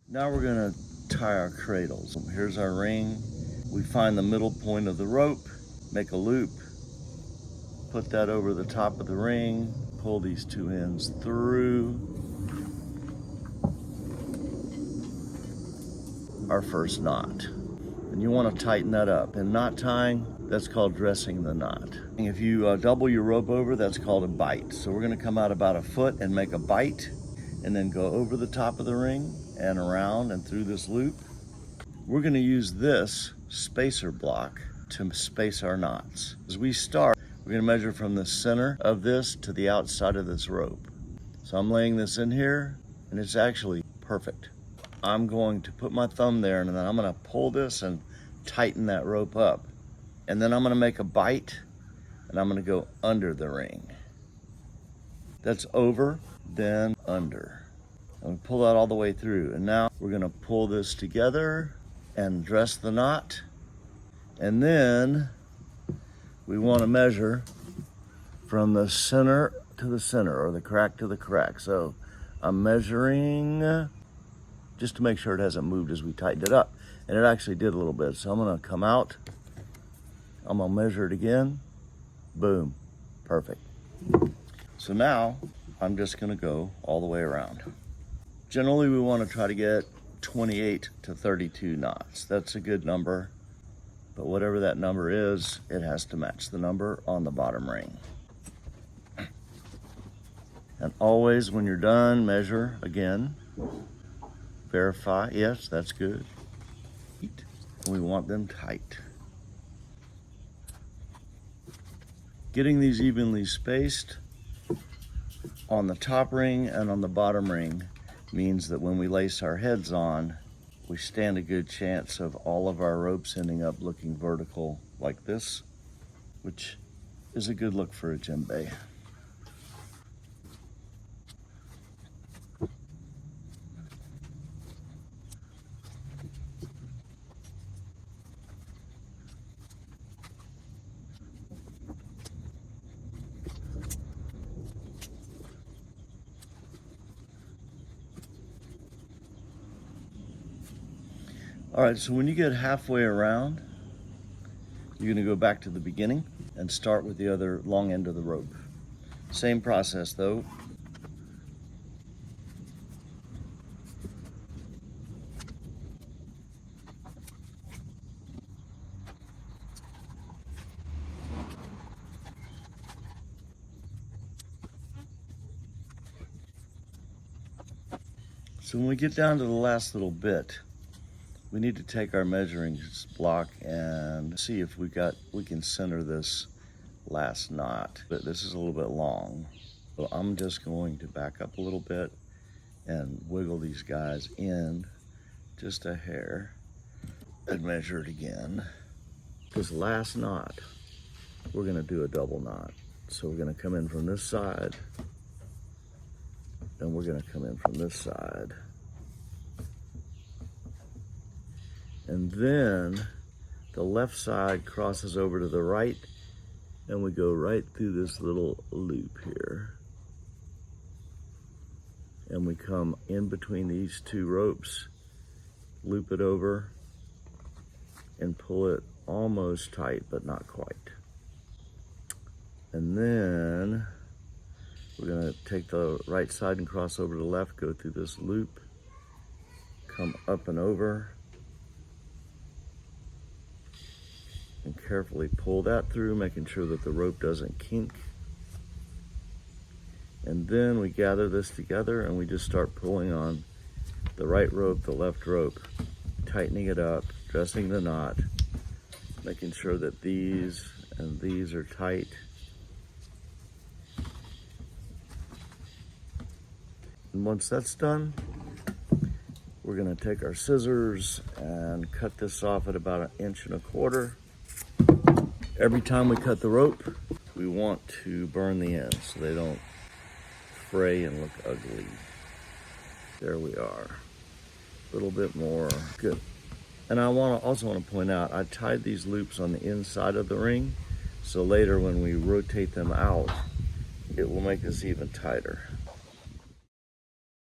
Now we're gonna tie our cradles. Here's our ring. We find the middle point of the rope, make a loop, put that over the top of the ring, pull these two ends through. Our first knot. And you want to tighten that up. In knot tying, that's called dressing the knot. If you double your rope over, that's called a bite. So we're going to come out about a foot and make a bite, and then go over the top of the ring and around and through this loop. We're going to use this spacer block to space our knots. As we start, we're going to measure from the center of this to the outside of this rope. So I'm laying this in here, and it's actually perfect. I'm going to put my thumb there, and then I'm going to pull this and tighten that rope up. And then I'm going to make a bite, and I'm going to go under the ring. That's over, then under. I'm going to pull that all the way through. And now we're going to pull this together and dress the knot. And then we want to measure from the center to the center, or the crack to the crack. So I'm measuring just to make sure it hasn't moved as we tightened it up. And it actually did a little bit. So I'm gonna come out, I'm gonna measure it again, boom, perfect. So now I'm just gonna go all the way around. Generally we wanna try to get 28 to 32 knots. That's a good number, but whatever that number is, it has to match the number on the bottom ring. And always when you're done, measure again. Verify, yes, that's good. We want them tight. Getting these evenly spaced on the top ring and on the bottom ring means that when we lace our heads on, we stand a good chance of all of our ropes ending up looking vertical like this, which is a good look for a djembe. All right, so when you get halfway around, you're gonna go back to the beginning and start with the other long end of the rope. Same process though. So when we get down to the last little bit, we need to take our measuring block and see if we can center this last knot. But this is a little bit long. So I'm just going to back up a little bit and wiggle these guys in just a hair and measure it again. This last knot, we're gonna do a double knot. So we're gonna come in from this side, and we're gonna come in from this side. And then the left side crosses over to the right, and we go right through this little loop here. And we come in between these two ropes, loop it over, and pull it almost tight, but not quite. And then we're gonna take the right side and cross over to the left, go through this loop, come up and over, and carefully pull that through, making sure that the rope doesn't kink. And then we gather this together and we just start pulling on the right rope, the left rope, tightening it up, dressing the knot, making sure that these and these are tight. And once that's done, we're gonna take our scissors and cut this off at about 1.25 inches. Every time we cut the rope, we want to burn the ends so they don't fray and look ugly. There we are. A little bit more, good. And I also want to point out, I tied these loops on the inside of the ring, so later when we rotate them out, it will make this even tighter.